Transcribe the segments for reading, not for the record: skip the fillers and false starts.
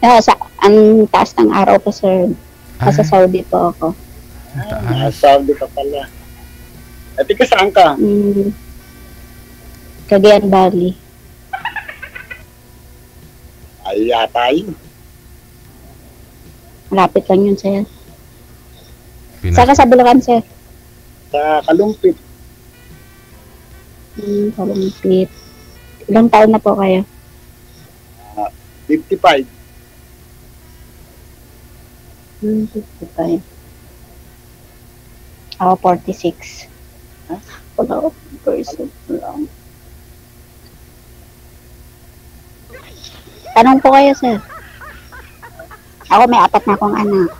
Ang taas ng araw po, sir. Nasa Ay, Saudi po ako. mataas. Saudi ka pala. At ika saan ka? Cagayan Valley. Ay, yata yun. Malapit lang yun, sir. Pinas. Saka sa Bulacan, sir. Sa Kalumpit. Kalumpit. Ilang taon na po kayo? 55. 55. Ako, 46. Wala, person lang. Tanong po kayo, sir. Ako may 4 na akong anak.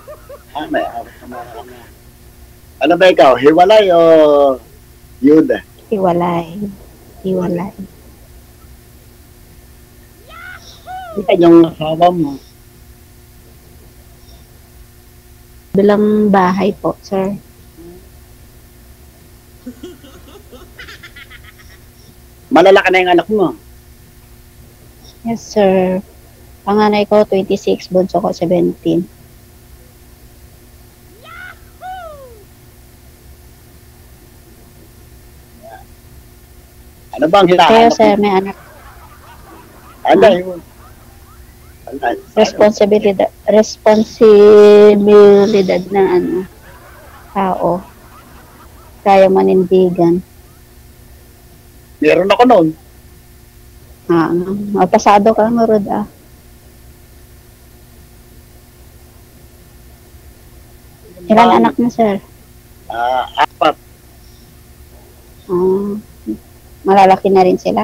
May awat na mga ano. Ano ba ikaw? Hiwalay o yuda? Hiwalay. Ika yung asawa mo. Bilang bahay po, sir. Malalaki na yung anak mo. Yes, sir. Panganay ko, 26. Bunso ko, 17. Ano bang Kaya, hinahanap sir, mo? may anak. Ano yun? Responsibilidad na tao. Kaya manindigan. Meron ako noon. Pasado ka, Marod, Ilan anak mo, sir? 4. Malalaki na rin sila.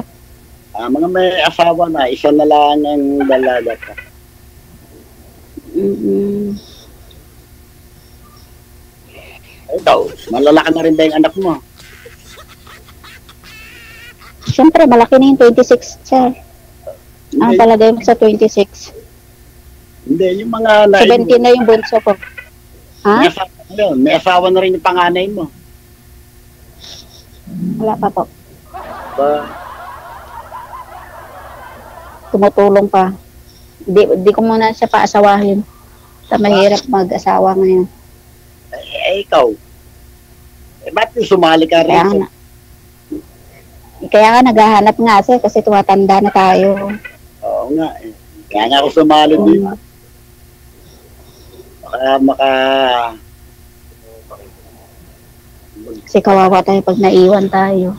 Mga may asawa na, isa na lang ang dalaga ka. Ikaw, malalaki na rin ba yung anak mo? Siyempre, malaki na yung 26, sir. Ang palagay mo sa 26? Hindi, yung mga 17 na yung bunso ko. May asawa na yun. May asawa na rin yung panganay mo. Wala pa po. Ba, Tumutulong pa. Di ko muna siya paasawahin. Sa mahirap mag-asawa ngayon. ikaw. Ba't sumali ka rin? Kaya nga naghahanap nga, sir, kasi tumatanda na tayo. Oo nga. Kaya nga ako sumali din. Kasi kawawa tayo pag naiwan tayo.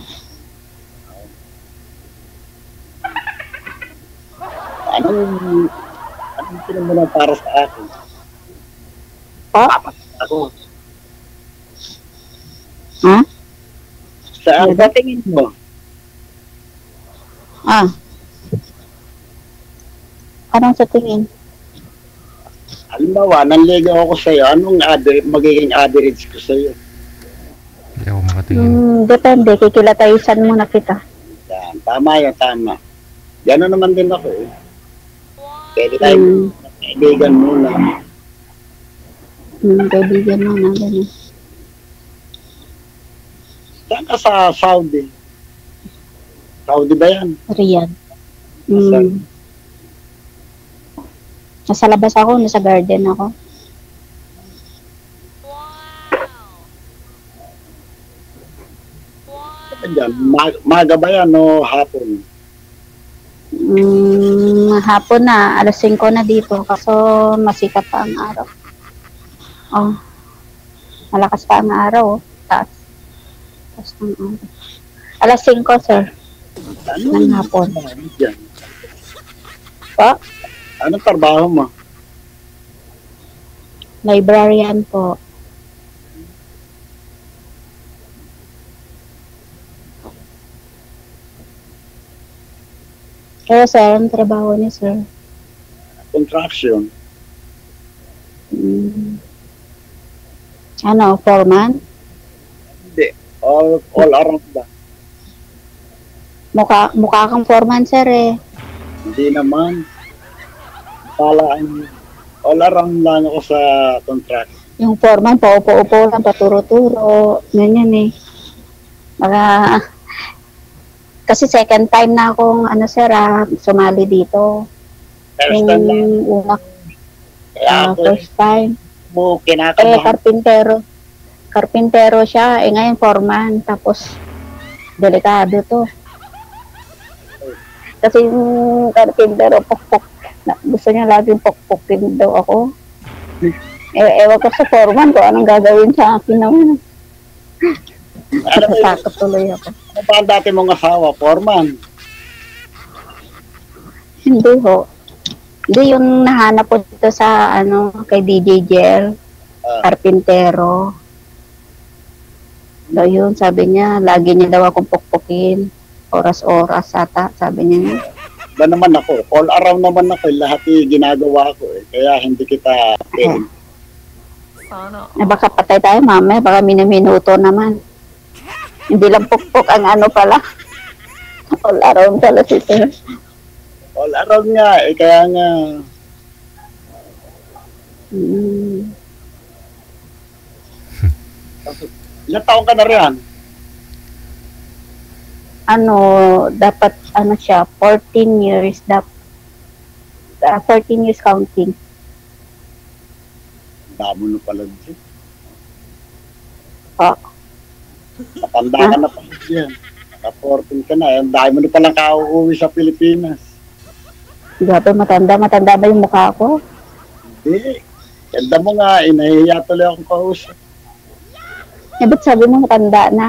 Anong pinamuna para sa akin? Ako. Ha? Saan ba tingin mo? Anong sa tingin? Halimbawa, nanligaw ako sa'yo. Anong magiging average ko sa'yo? Hindi ako makatingin. Depende. Kikilatayisan muna kita. Yan, tama yan, tama. Gano'n naman din ako eh. Pwede tayo kaibigan muna. Kaibigan muna, gano'n. Saan ka sa Saudi? Saudi ba yan? Riyadh. Nasa labas ako, nasa garden ako. Diyan, maga ba yan o hapon? Hapon na, alas 5 na dito, kaso masikat pa ang araw. Malakas pa ang araw, taas ng araw. Alas 5, sir. Ng hapon. Po? Anong trabaho mo? Librarian po. Kaya, sir, ang trabaho niya, sir? Contraction. Foreman? Hindi. All around ba? Mukha kang foreman, sir, eh. Hindi naman. Palaan. All around lang ako sa contract. Yung foreman, paupo-upo lang, paturo-turo. Ganyan, eh. Kasi second time na akong, sir, sumali dito. First Yung time lang. una, Kaya ako first time. mo Eh, kinakabahan. karpintero. Karpintero siya. Eh, ngayon, foreman. Tapos, delikado to. Kasi yung karpintero, pokpok. Gusto niya laging pokpokin daw ako. Ewan ko sa foreman kung anong gagawin sa akin naman. Ano ba yung, Natatakot tuloy ako. ano ba ang dati mong asawa? Foreman. Hindi ho. Hindi yung nahanap ko dito sa kay DJ Jel, karpintero. Daw yun, sabi niya, lagi niya daw akong pukpukin. Oras-oras ata, sabi niya. Ba naman ako, all around naman ako, lahat ginagawa ko eh. Kaya hindi kita pwedeng. Baka patay tayo mamaya, baka minuto naman. Hindi lang pukpuk ang pala. All around pala si sir. All around nga eh, kaya nga. Ilang taon ka na riyan? Dapat siya, 14 years, 14 years counting. Damo na pala dyan. Oh. Matanda ka na pala dyan. Naka-14 ka na. Ang dami mo na palang kauuwi sa Pilipinas. Grabe, matanda ba yung mukha ko? Hindi. Ganda mo nga, inahiya tuloy akong kausap. Eh, ba't sabi mo matanda na?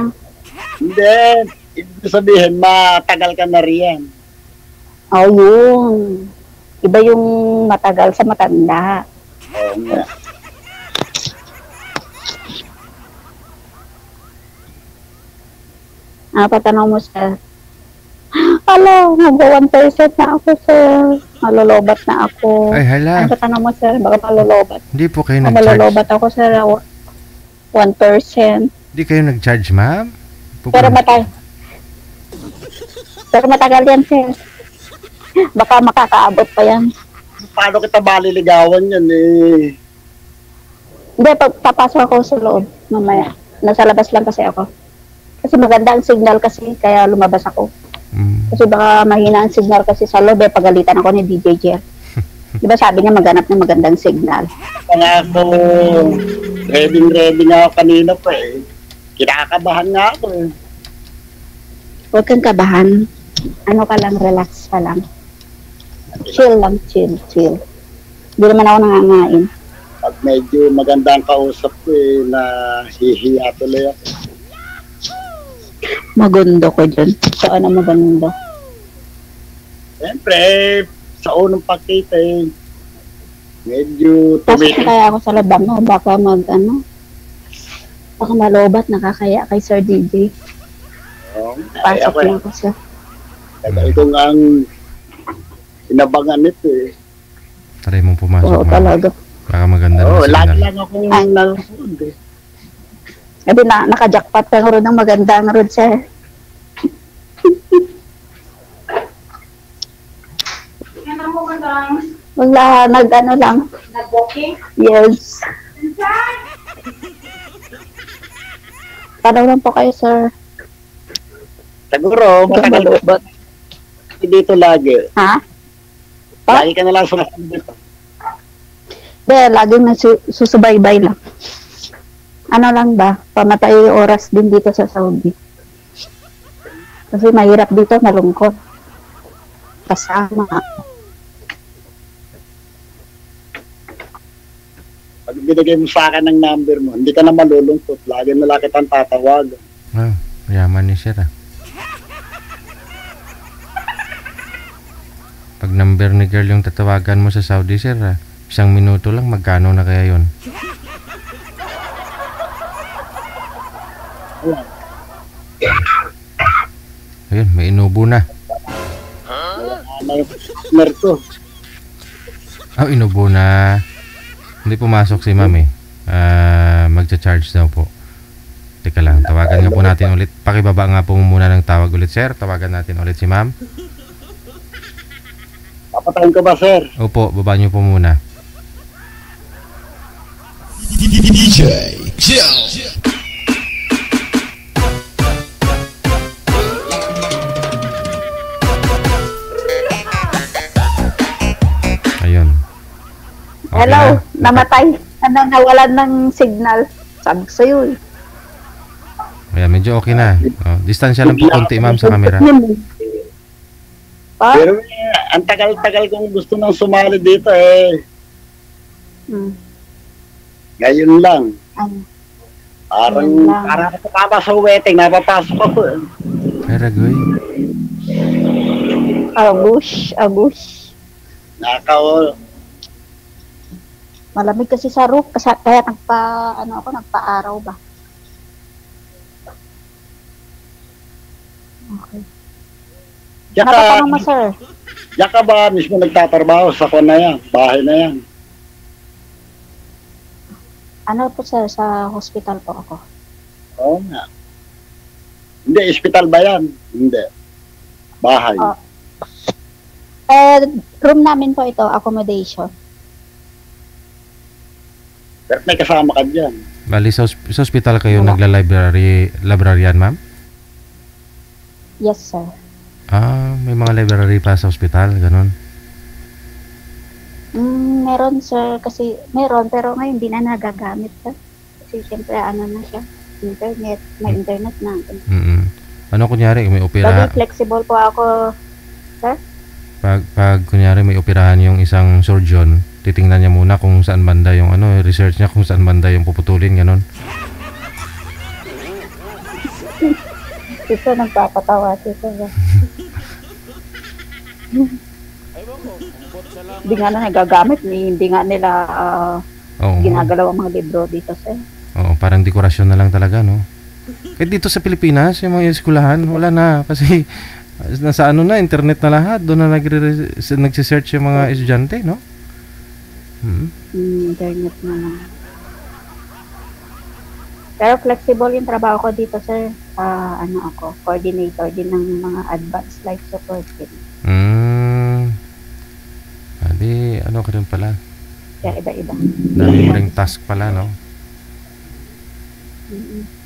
Hindi. Ibig sabihin, matagal ka na riyan. Oh, yun. Iba yung matagal sa matanda. Oo nga. Patanong mo, sir. Hello, mag-1% na ako, sir. Malolobat na ako. Ay, hala. Patanong mo, sir, baka malolobat. Hindi po kayo Malolobat nag-charge. ako, sir. 1%. Hindi kayo nag-charge, ma'am? Pero matagal yan, sir. Baka makakaabot pa yan. Paano kita maliligawan yan eh? Hindi, papasok ako sa loob mamaya. Nasa labas lang kasi ako. Kasi maganda ang signal kasi, kaya lumabas ako. Kasi baka mahina ang signal kasi sa loob, pagalitan ako ni DJ Jer. Di ba sabi niya maghanap ng magandang signal? Kaya ako, ready nga ako kanina pa eh. Kinakabahan nga ako eh. Huwag kang kabahan. Ka lang, relax ka lang. Chill lang, chill. Hindi naman ako nangangain. Pag medyo maganda ang kausap ko eh, na hihiya tuloy ako. Magundo ko dyan. So, magundo? Siyempre, sa unang pagkita eh, medyo Pasok tumili. kaya ako sa labang mo, baka baka malobat, nakakaya kay Sir DJ. Pasok lang ako, sir. Ito nga ang inabangan nito eh. Try mong pumasok, Oo, ma'am. talaga. Baka maganda ng Oo, lagi signal. lang akong nanonood eh. Sabi na, naka-jackpot ka nga rin ng magandang road, sir. Wala, lang. Nag-booking? Yes. Paano lang po kayo, sir? Siguro, matagal Malobot. ka dito lagi. Ha? Lagi ka na lang sumasabi dito. Hindi, laging susubaybay lang. Lang ba? Pamatay yung oras din dito sa Saudi. Kasi mahirap dito, malungkot. Kasama. Pag binigay mo sa akin ng number mo, hindi ka na malulungkot. Lagi na lang kitang tatawag. Ah, yaman ni sir ah. Pag number ni girl yung tatawagan mo sa Saudi, sir ah, 1 minuto lang, magkano na kaya yun? Ayun, may inubo na. May partner ko. Ah, inubo na. Hindi pumasok si ma'am eh. Magcha-charge daw po. Teka lang, tawagan nga po natin ulit. Pakibaba nga po muna ng tawag ulit, sir. Tawagan natin ulit si ma'am. Papatayin ko ba, sir? Opo, baba niyo po muna. DJ Jill. Okay Hello, na. namatay. Nawalan ng signal. Sabi ko sa'yo eh. Ayan, medyo okay na. Oh, distansya lang po konti, ma'am, sa camera. Pa? Pero ang tagal-tagal kong gusto nang sumali dito eh. Hmm. Ngayon lang. Ano? Parang, Ngayon lang. parang ako tama sa wedding, napapasok ako. Pero, goy. Agush. Nakaw, Malamig kasi sa roof. Kaya nagpa-araw ba? Okay. Diyan Natatanong mo, sir. ka ba mismo nagtatrabaho sa kwan na yan, bahay na yan? Ano po, sir? Sa hospital po ako. Oo nga. Hindi, ospital ba yan? Hindi. Bahay. Oh. Room namin po ito, accommodation. Pero may kasama ka dyan. Bali, sa hospital kayo Wala. librarian, ma'am? Yes, sir. Ah, may mga library pa sa hospital, ganun. Meron, sir. Kasi meron, pero ngayon hindi na nagagamit, sir. Kasi siyempre, ano na siya. Internet. May internet na. Mm-mm. Ano kunyari, may opera, Bagay flexible po ako, sir. pag kunyari may operahan yung isang surgeon, titingnan niya muna kung saan banda yung research niya kung saan banda yung puputulin, ganun. Ito, nagpapatawa dito. Hindi nga na nagagamit. Hindi nga nila Oo. ginagalaw ang mga libro dito, sir. Oo, parang dekorasyon na lang talaga, no? Eh dito sa Pilipinas, yung mga eskwelahan, wala na. Kasi nasa internet na lahat. Doon na nagsisearch yung mga estudyante, no? Internet na lang. Pero flexible yung trabaho ko dito, sir. Ako, coordinator din ng mga advanced life support team. Adi, ka rin pala. Kaya iba-iba. Dami mo ring task pala, no?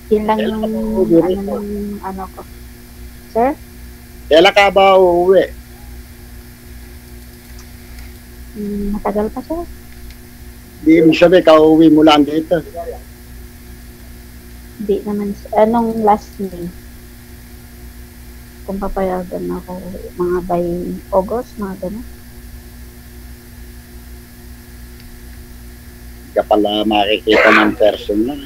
Yun lang yung ko. Sir? Kailan ka ba uuwi? Matagal pa, sir. Hindi mo sabi, kauwi mo lang dito. Hindi naman. Anong last May? Kung papayagan ako, mga by August, mga gano'n. Hindi ka pala makikita ng person lang.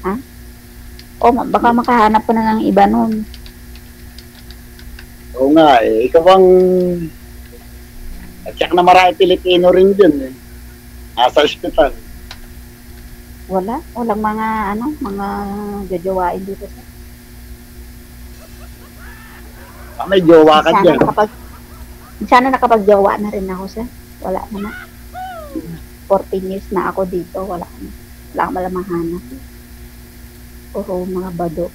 Ha? O, baka makahanap ko na ng iba nun. Oo nga eh. Ikaw ang... At saka na marami Pilipino rin dyan eh. Nasa ospital. Walang mga jojowain dito, sir. May jowa ka dyan. Sana nakapag-jowa na rin ako, sir. Wala naman. 14 years na ako dito. Wala akong malamahanap. Puro mga bado.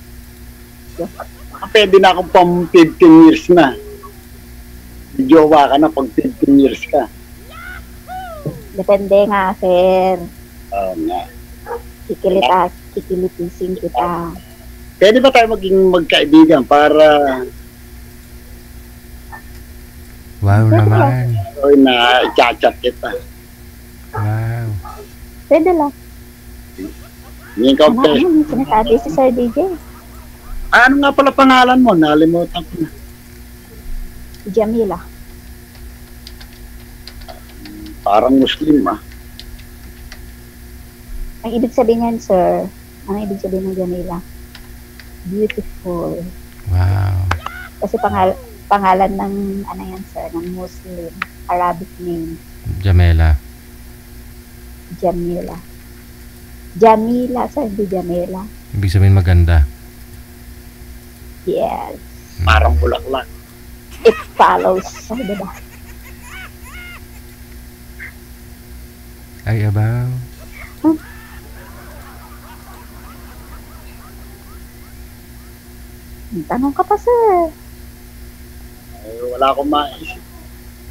Pwede na akong pang 15 years na. May jowa ka na pag 15 years ka. Depende nga, sir. Oo nga. Kikilitisin kita. Pwede ba tayo maging magkaibigan para Wow naman. na i-chat kita? Wow. Pwede lang. Hindi ka okay. Ano sinasabi si Sir DJ? Ano nga pala pangalan mo? Nalimutan ko na. Jamila. Parang Muslim ah. Ang ibig sabihin yan, sir, ang ibig sabihin ng Jamila, beautiful. Wow. Kasi pangalan ng, yan, sir, ng Muslim, Arabic name, Jamela. Jamila. Jamila, sir, di Jamila. Ibig sabihin maganda. Yes. Parang bulaklak. It follows, sir, diba? Ay, abaw. Tanong ka pa, sir. Wala akong maisip.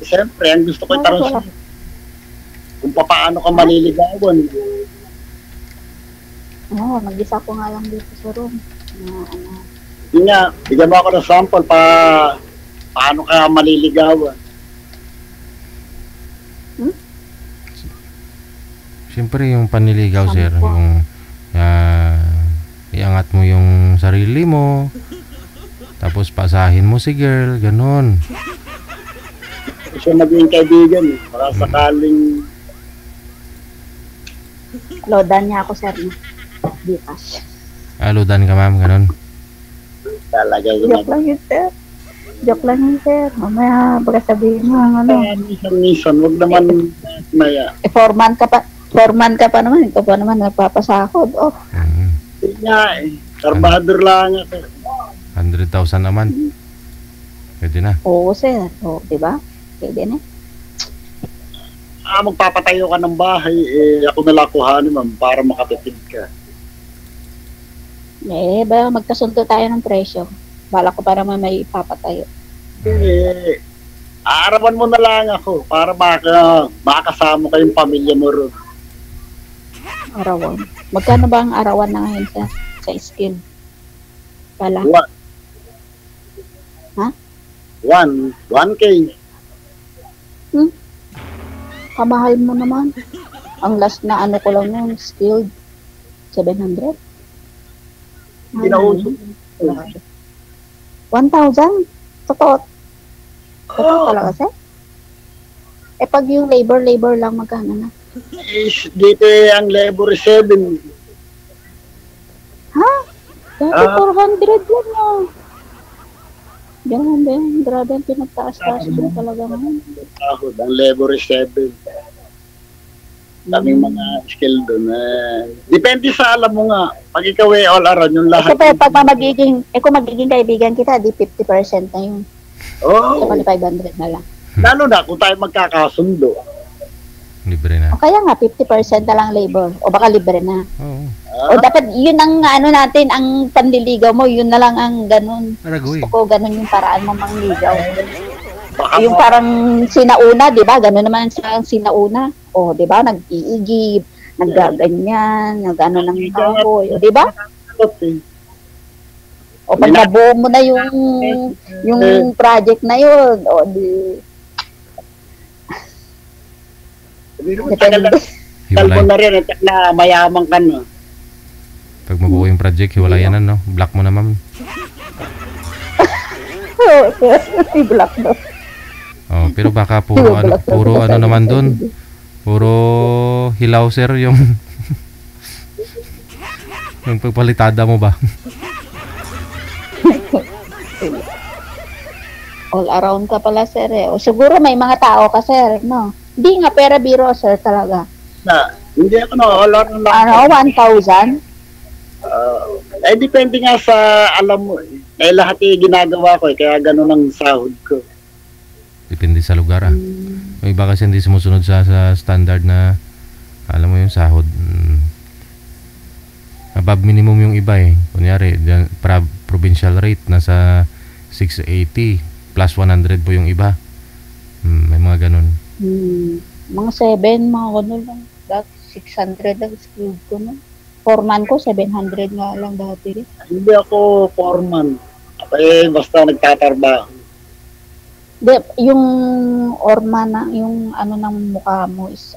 Siyempre, ang gusto ko Wala. itanong kung paano ka maliligawan. Mag-isa ko nga lang dito sa room. Hindi nga, bigyan mo ako ng sample paano ka maliligawan. Siyempre yung panliligaw, sir, yung iangat mo yung sarili mo, tapos pasahin mo si girl, ganun. Gusto maging kaibigan eh. Para sakaling Lodan niya ako, sir. Bukas. Aludan ka, ma'am, ganun. talaga Joke lang yun, sir. Joke lang yun, sir. Mamaya, baka sabihin mo, ano. minsan, wag naman maya. 4 month ka pa naman. Ikaw pa naman nagpapasakod. Oh. Hindi nga eh. Karbador lang nga. 100,000 naman. Pwede na. Oo, sir. Oo, diba? Pwede na. Magpapatayo ka ng bahay, ako nalakuhanin ma'am para makatipid ka. Ba, magkasundo tayo ng presyo. Bala ko para may ipapatayo. Aarawan mo na lang ako para makasama kayong pamilya mo ron. Arawan. Magkano ba ang arawan na ngayon sa skill? Bala. 1K. Kamahal mo naman. Ang last na ano ko lang nun, skilled, 700. Ginausap. 1,000? Totoo. Totoo talaga, sir? Pag yung labor lang, magkano na? Dito ang labor 7. Ha? Dati 400 lang na. Ganun din. Grabe ang pinagtaas-taas mo talaga ngayon. Ang labor 7. Daming mga skill doon. Depende sa alam mo nga. Pag ikaw all around yung lahat. Kasi pag kung magiging kaibigan kita, di 50% na yun. Oo. So, 500 na lang. Lalo na kung tayo magkakasundo. Libre na. O kaya nga, 50% na lang labor. O baka libre na. Oo. O dapat, yun ang ano natin, ang panliligaw mo, yun na lang ang ganun. Aragoy. Gusto ko, ganun yung paraan mo mangligaw. Baka Yung parang sinauna, di ba? Ganun naman sa sinauna. O, di ba? Nag-iigib, naggaganyan, nag-ano ng kahoy. O, di ba? O, pag nabuo mo na yung project na yun, o, di... Depende. Talbo na rin at na mayaman ka na. Pag mabuo yung project, hiwalayan na, no? Block mo na, ma'am. I-block na. Oh, pero baka puro ano naman doon. Puro hilaw, sir, yung yung pagpalitada mo ba? All around ka pala, sir, eh. O, siguro may mga tao ka, sir, no? Hindi nga, pera biro, sir, talaga. Hindi ako all around lang. Ano, 1,000? Depende nga sa alam mo. Lahat ginagawa ko, kaya ganun ang sahod ko. Depende sa lugar, ah. May iba kasi hindi sumusunod sa standard na, alam mo yung sahod. Above minimum yung iba, eh. Kunyari, provincial rate nasa 680 plus 100 po yung iba. May mga ganun. Mga 7, mga ganun lang. 600 lang skilled ko, no? Foreman ko, 700 nga lang dati. Hindi ako foreman. Basta nagtatrabaho. Yung orman na, yung ano ng mukha mo is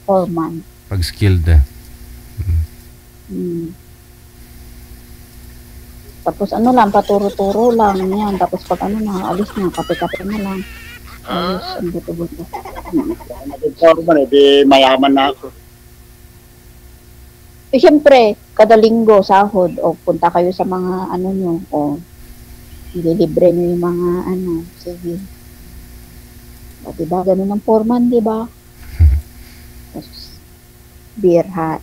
foreman. Pag skilled, eh. Tapos ano lang, paturo-turo lang yan. Tapos pag alis na, kape-kape na lang. Ayos, ang buto-buto. Foreman, di mayaman na ako. Siyempre, kada linggo, sahod, o punta kayo sa mga nyo, o ililibre nyo yung mga sige. O, diba, ganun ang foreman, diba? Tapos, beer hut,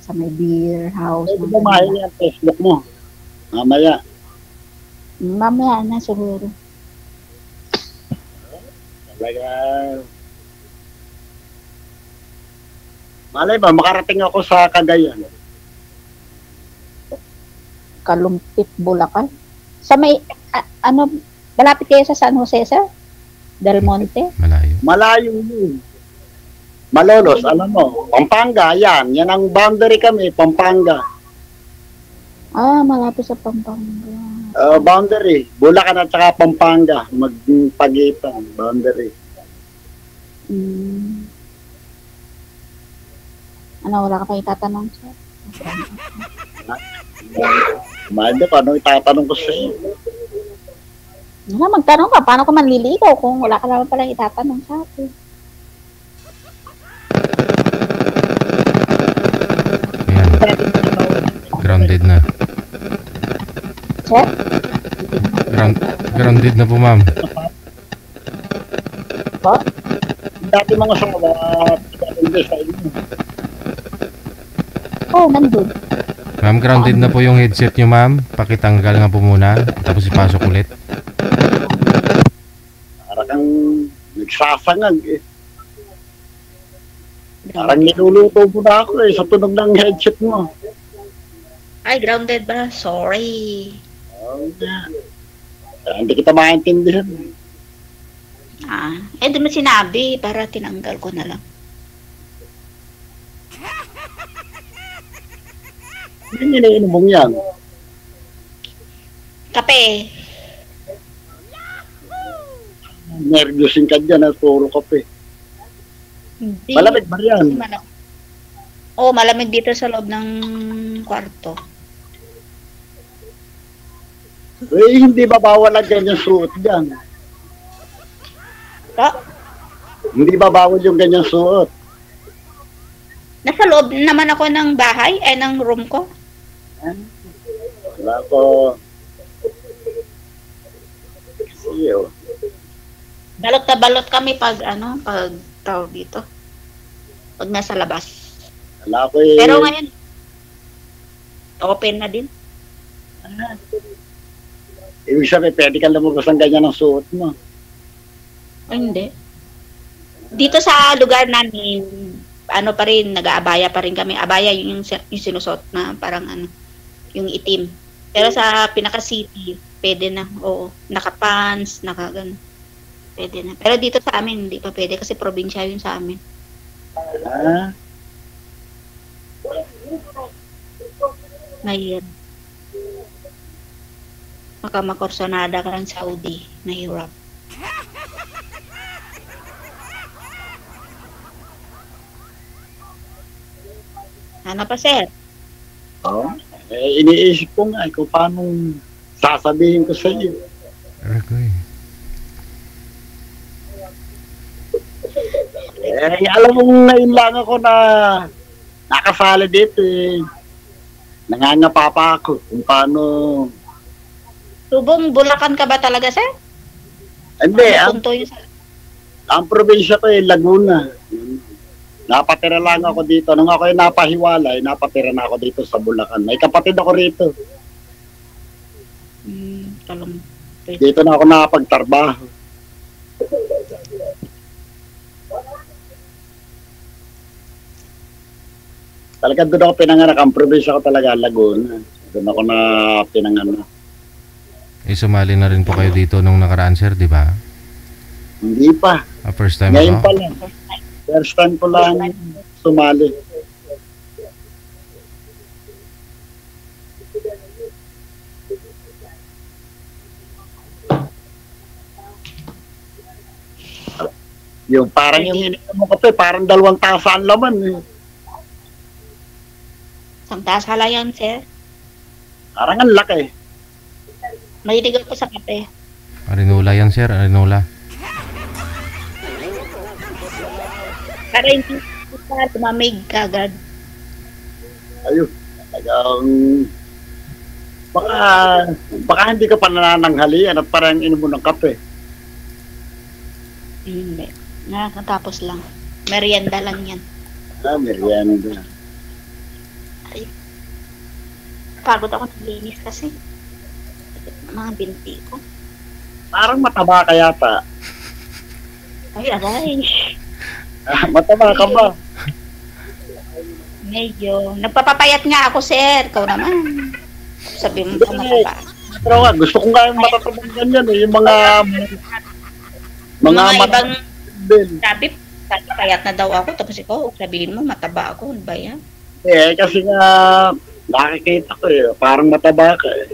sa may beer house. Pwede mo mahin yung Facebook mo. Mamaya. Mamaya na, siguro. Talaga. Malay ba, makarating ako sa Cagayan. Kalumpit, Bulacan. Sa may, malapit kayo sa San Jose, sir? Del Monte? Malayo. Malayo yun. Malolos, alam mo. Pampanga, yan. Yan ang boundary kami, Pampanga. Malapit sa Pampanga. Boundary. Bulacan at saka Pampanga. Magpagitan. Boundary. Ano, wala ka pa itatanong, sir? Mahal ko, ano itatanong ko sa iyo? Ano, magtanong ka, paano ko manliligaw kung wala ka naman palang itatanong sa akin? Ayan. Grounded na. Sir? Grounded na po, ma'am. Po? Dati mga sawa, hindi sa inyo. Oo, nandun. Ma'am, grounded na po yung headset nyo, ma'am. Pakitanggal nga po muna. Tapos ipasok ulit. Para kang nagsasangag eh. Parang niluluto mo na ako eh, sa tunog ng headset mo. Ay, grounded ba? Sorry. Oo nga. Hindi kita maintindihan. Di mo sinabi para tinanggal ko na lang. Hindi iniinom mong yan. Kape. Nervyusin ka dyan at puro kape. Hindi. Malamig ba yan? Oo, malamig dito sa loob ng kwarto. Eh, hindi ba bawal ang ganyang suot dyan? Oh, Hindi ba bawal yung ganyang suot? nasa loob naman ako ng bahay, ng room ko. Wala ko. Kasi oh. Balot na balot kami pag tawag dito. Pag nasa labas. Wala ko eh. Pero ngayon, open na din. Ibig sabihin, pwede ka lumabas ng ganyan ng suot mo. Ay, hindi. Dito sa lugar namin, pa rin, nag-aabaya pa rin kami. Abaya yung sinusot na parang yung itim. Pero sa pinaka-city, pwede na. Oo, naka-pants, naka-gan. Pwede na. Pero dito sa amin, hindi pa pwede kasi probinsya yun sa amin. Ah, Ngayon. Makamakorsonada ka ng Saudi. Nahirap. Ano pa, sir? oh. Eh, iniisip ko nga kung paano sasabihin ko sa iyo. Aray. Eh, alam mo ngayon lang ako na nakasali dito eh. Nangangapa pa ako kung paano. Tubong Bulacan ka ba talaga, sir? Hindi, Punto yun sa... ang probinsya ko ay Laguna. Napatira lang ako dito. Nung ako ay napahiwalay, napatira na ako dito sa Bulacan. May kapatid ako rito. Talong. Dito na ako nakapagtrabaho. Talaga doon ako pinanganak. Ang probinsya ko talaga, Laguna. Doon ako na pinanganak. Sumali na rin po kayo dito nung nakaraan, sir, di ba? Hindi pa. First time Ngayon ako? pa lang. First time ko lang sumali. Yung parang yung ininom mo kape, parang 2 tasa ang laman eh. Isang tasa lang yan, sir. Parang ang laki. Mahilig ako sa kape. Arinola yan, sir. Arinola. Para hindi ka tumamig kagad. Ayun. Talagang baka hindi ka pa nanananghalian at parang inom mo ng kape. Hindi. Nakakatapos lang. Merienda lang yan. Merienda. Ay. Pagod ako naglinis kasi. Mga binti ko. Parang mataba ka yata. Ay, aray. Mataba ka ba? Medyo. Nagpapapayat nga ako, sir. Ikaw naman. Sabi mo pa mataba. Pero nga, gusto ko nga yung matatabang ganyan eh. Yung mga ibang sabi payat na daw ako. Tapos ikaw, sabihin mo, mataba ako. Ano ba yan? Eh, kasi nga, nakikita ko eh. Parang mataba ka eh.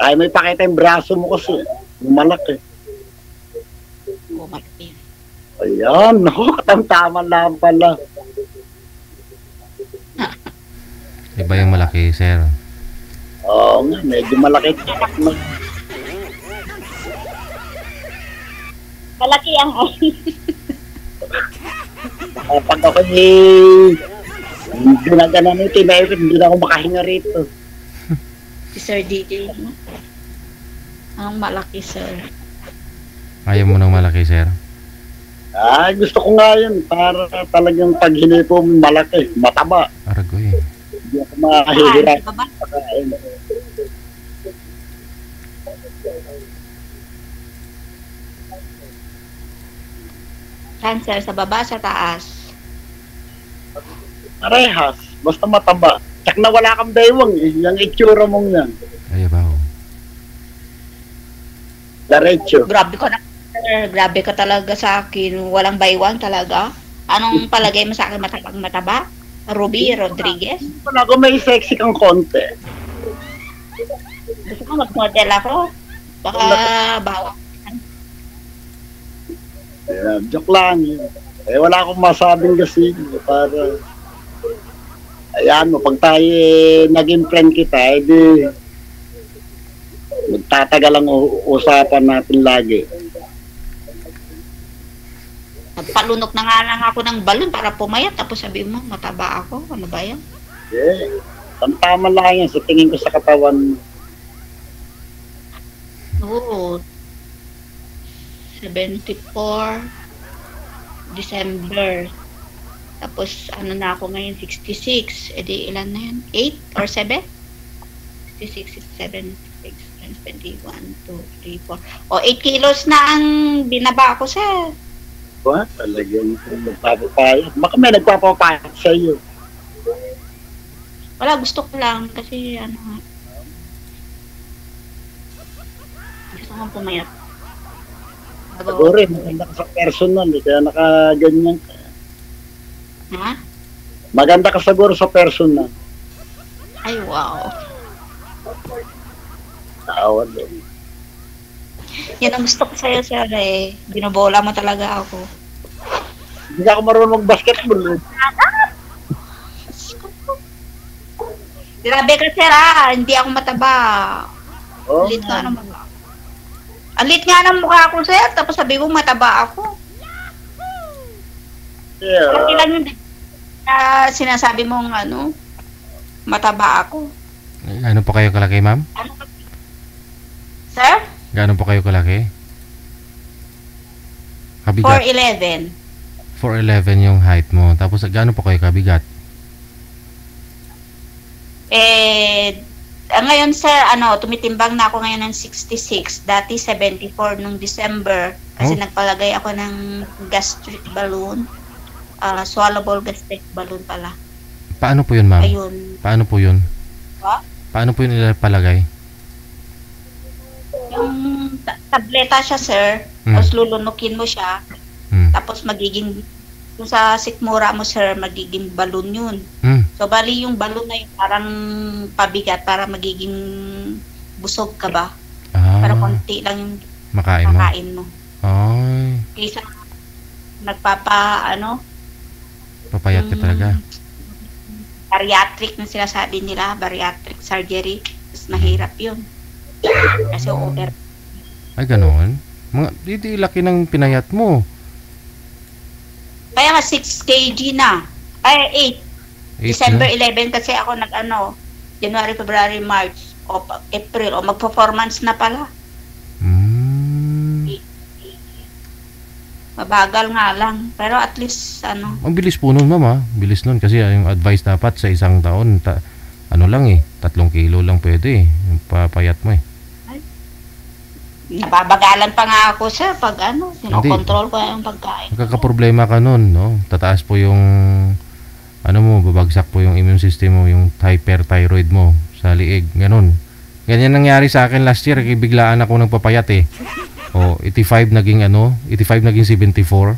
Ay, may pakita yung braso mo kasi. Yung malaki. Malaki. Ayan, naku, katamtaman lang pala. malaki, sir. Oo nga, medyo malaki. Malaki ang Pag ako ginaganan nito, hindi na ako makahinga rito. si Sir DJ. Ang malaki, sir. Ayaw mo ng malaki, sir? Gusto ko nga yun para talagang pag hinipo mo malaki, mataba. Aragoy. Hindi ako mahihirap. Cancer sa baba, sa taas. Parehas, basta mataba. Tsak na wala kang baywang yung itsura mong yan. Ayaw ba ho? Diretso. Grabe ka na, sir. Grabe ka talaga sa akin. Walang baywang talaga. Anong palagay mo sa akin mataba? Ruby Rodriguez? Wala ko may sexy kang konti. Gusto ko mag-model ako. Baka bawa. Joke lang yun. Wala akong masabing kasi para ayan mo, pag tayo naging friend kita, edi magtatagal ang usapan natin lagi. Nagpalunok na nga lang ako ng balon para pumayat. Tapos sabi mo, mataba ako. Ano ba yan? Tama lang yan sa tingin ko sa katawan. Oo. 74 December. Tapos ano na ako ngayon, 66. E di ilan na yan? 8 or 7? 66, 67, 21, 2, 3, 4. O 8 kilos na ang binaba ko, sir. Ba? Talagang nagpapapayat. Baka may nagpapapayat sa iyo. Wala, gusto ko lang kasi ano nga. Gusto kong pumayat. Siguro maganda ka sa personal, kaya nakaganyan ka. Ha? Maganda ka siguro sa personal. Ay, wow. Tawad din. Yan ang gusto ko sa'yo, sir, eh. Binobola mo talaga ako. Hindi ako marunong mag-basketball. Grabe ka, sir, ha? Hindi ako mataba. Oh, Lit nga ng mukha. Ang lit nga ng mukha ko, sir. Tapos sabi mo, mataba ako. yeah. Laki lang yung sinasabi mong, ano, mataba ako. Ano po kayo kalaki, ma'am? Sir? Gaano po kayo kalaki? Kabigat? 4'11". 4'11 yung height mo. Tapos gaano po kayo kabigat? Ngayon, sir, tumitimbang na ako ngayon ng 66. Dati 74 nung December. Kasi nagpalagay ako ng gastric balloon. Swallowable gastric balloon pala. Paano po yun, ma'am? Ayun. Paano po yun? Ha? Paano po yun ilalagay? Yung tableta siya, sir. Tapos lulunukin mo siya. Tapos magiging, kung sa sikmura mo, sir, magiging balloon yun. So, bali yung balloon na yun parang pabigat para magiging busog ka ba? Para konti lang yung makain mo. Ay. Kaysa Papayat ka talaga. Bariatric na sinasabi nila, bariatric surgery. Mas mahirap yun. Kasi over. Ay, ganoon? Di laki ng pinayat mo. Kaya nga 6 kg na. Ay, 8. December na? 11 kasi ako January, February, March, o April, o mag-performance na pala. Mabagal nga lang. Pero at least, Ang bilis po nun, mama. Bilis nun. Kasi yung advice dapat sa isang taon, 3 kilo lang pwede yung papayat mo eh. Nababagalan pa nga ako, sir, pag sinokontrol ko yung pagkain. Magkakaproblema ka nun, no? Tataas po yung babagsak po yung immune system mo, yung hyperthyroid mo sa liig, ganun. Ganyan nangyari sa akin last year, biglaan ako nagpapayat eh. 85 naging 74.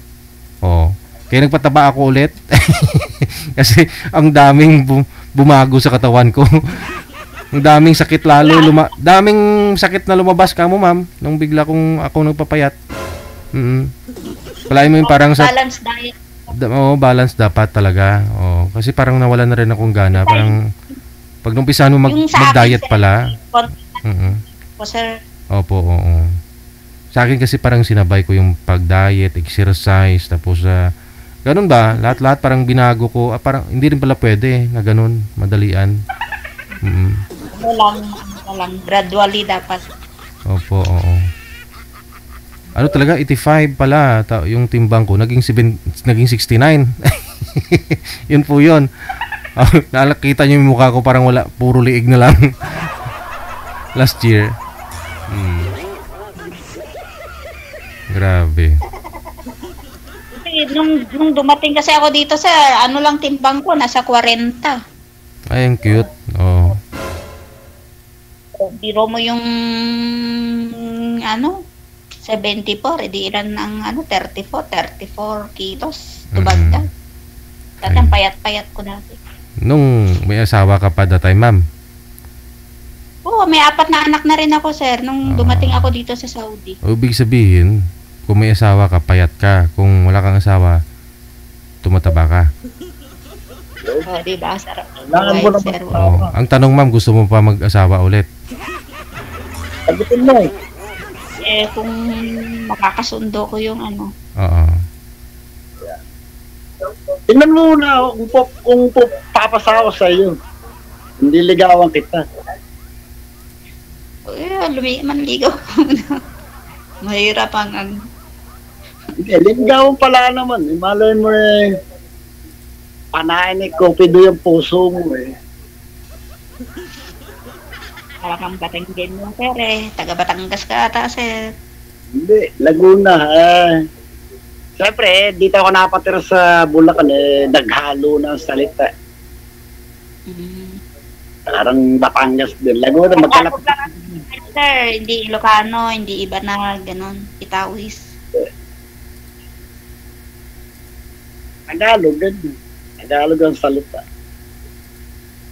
Kaya nagpataba ako ulit. Kasi ang daming bumago sa katawan ko. Ang daming sakit daming sakit na lumabas ka mo, ma'am, nung bigla ako nagpapayat. Kalahin mo yung parang sa balance diet. balance dapat talaga. Kasi parang nawala na rin akong gana, parang Pag numpisahan mo Yung sa akin, mag-diet sir, pala. konti Mm. po, sir. Opo, oo. Sa akin kasi parang sinabay ko yung pag-diet, exercise, tapos ganun ba? Lahat-lahat parang binago ko. Parang hindi rin pala pwede na ganun, madalian. Mm. Gradually dapat. Opo, oo. Ano talaga, 85 pala yung timbang ko, naging 69. Yun po yun. Nakita niyo yung mukha ko, parang wala, puro liig na lang. Last year. Grabe. Kasi nung dumating kasi ako dito sa ano lang timbang ko, nasa 40. Ay, ang cute. Oh. Biro mo yung ano 74, edi ilan ang ano 34 kilos tubagdag. Dati ang payat-payat ko dati. Nung may asawa ka pa that time, ma'am? Oo, may 4 na anak na rin ako, sir, nung dumating ako dito sa Saudi. O, ibig sabihin, kung may asawa ka, payat ka. Kung wala kang asawa, tumataba ka. Oo, diba? Sarap. Kailangan mo naman. Sir. Oh. Ang tanong, ma'am, gusto mo pa mag-asawa ulit? Sagutin mo. Kung makakasundo ko yung ano. Oo. Tingnan mo na kung papasawa sa iyo. Hindi ligawan kita. Manligaw. Mahirap ang ano. Hindi, ligawan pala naman. Malay mo panahin ni Cupido yung puso mo Talagang Batanggin mo, sir Taga Batangas ka ata, sir. Hindi, Laguna. Siyempre, dito ako napatira sa Bulacan, naghalo na ang salita. Parang Batangas din. Laguna, magkalapit. Sir, hindi Ilocano, hindi iba na gano'n, Itawis. Tagalog, ganyan. Tagalog ang salita.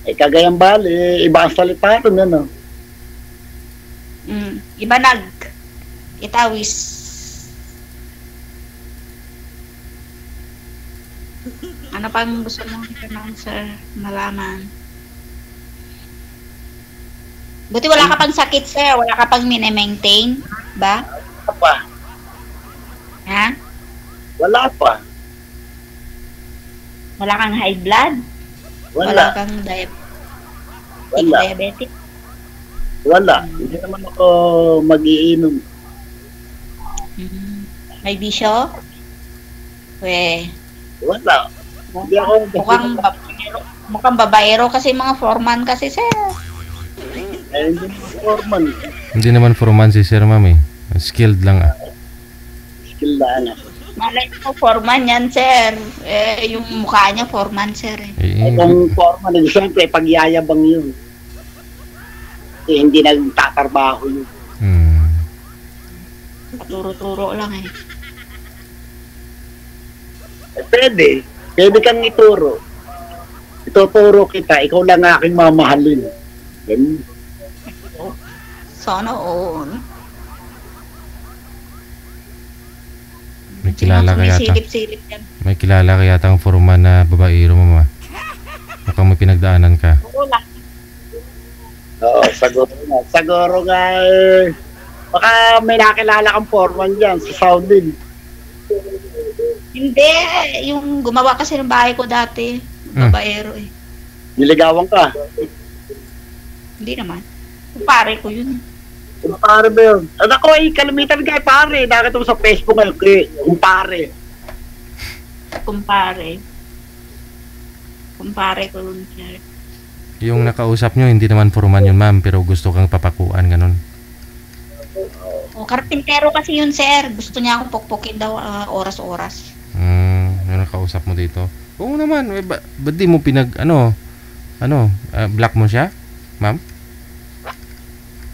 Cagayan Valley, iba ang salita rin, ano? Ibanag, Itawis. Ano pang gusto mo naman, sir, malaman? Buti wala ka pang sakit, sir. Wala ka pang mini-maintain, ba? Wala pa. Ha? Wala pa. Wala kang high blood? Wala. Kang Wala. diabetic? Wala. Hindi naman ako mag-iinom. May bisyo? Wala. Hindi ako mukhang babaero kasi mga foreman kasi, sir. hindi naman foreman. Hindi naman foreman si Sir, ma'am, skilled lang, Skill na Malay mo, foreman yan, sir. Yung mukha niya, foreman, sir. Kung foreman, siyempre, pagyayabang yun. Hindi nagtatrabaho yun. Paturo-turo lang Pwede. Pwede kang ituro. Ituturo kita, ikaw lang aking mamahalin. Ganun. Sana all. May kilala ka yata. Silip-silip yan. May kilala ka yata ang foreman na babaero, mama. Mukhang may pinagdaanan ka. Oo lang. Oo, Saguro nga baka may nakilala kang foreman dyan sa Saudi. Hindi. Yung gumawa kasi ng bahay ko dati. Babaero Niligawan ka. Hindi naman. Pare ko yun. Kumpare ba yun? Ako kalamitan kay pare. Nakita mo sa Facebook ngayon kumpare. Kumpare ko yun, sir. Yung nakausap nyo, hindi naman foreman yun, ma'am, pero gusto kang papakuan, ganun. Karpintero kasi yun, sir. Gusto niya akong pukpukin daw oras-oras. Yung nakausap mo dito. Oo naman, ba't di mo black mo siya, ma'am?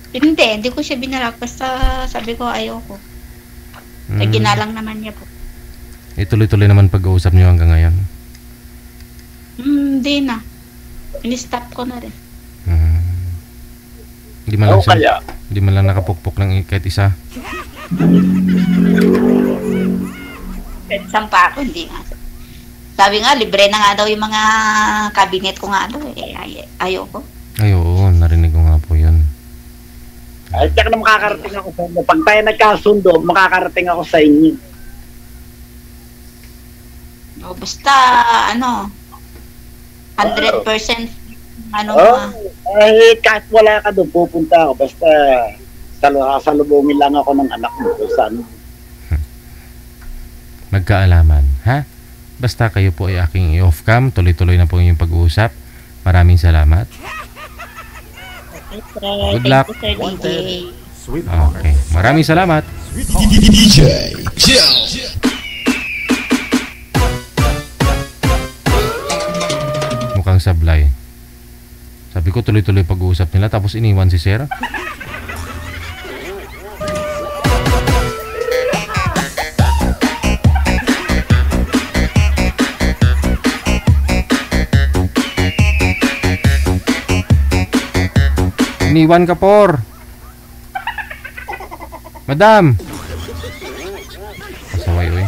Hindi ko siya binalak. Basta sabi ko ayoko. Ginalang naman niya po. Tuloy-tuloy naman pag-uusap nyo hanggang ngayon. Hindi na. In-stop ko na rin. Hindi man lang nakapukpok ng kahit isa. Kahit sampa ako, hindi nga. Sabi nga, libre na nga daw yung mga cabinet ko nga daw. Ayoko. Ay, oo, narinig ko nga po yun. Ay, tsaka na makakarating ako sa inyo. Pag tayo nagkasundo, makakarating ako sa inyo. O, basta, ano, 100% ano Oh, ma. ay, kahit wala ka doon, pupunta ako. Basta, salubungin lang ako ng anak mo. Saan? Magkaalaman, ha? Basta kayo po ay aking i-off cam. Tuloy-tuloy na po yung pag-uusap. Maraming salamat. Good luck. Thank you, Sir DJ. Okay. Maraming salamat. DJ Chill. Mukhang sablay. Sabi ko tuloy-tuloy pag-uusap nila tapos iniwan si Sir. Iniwan ka, por. Madam. Pasaway, uy.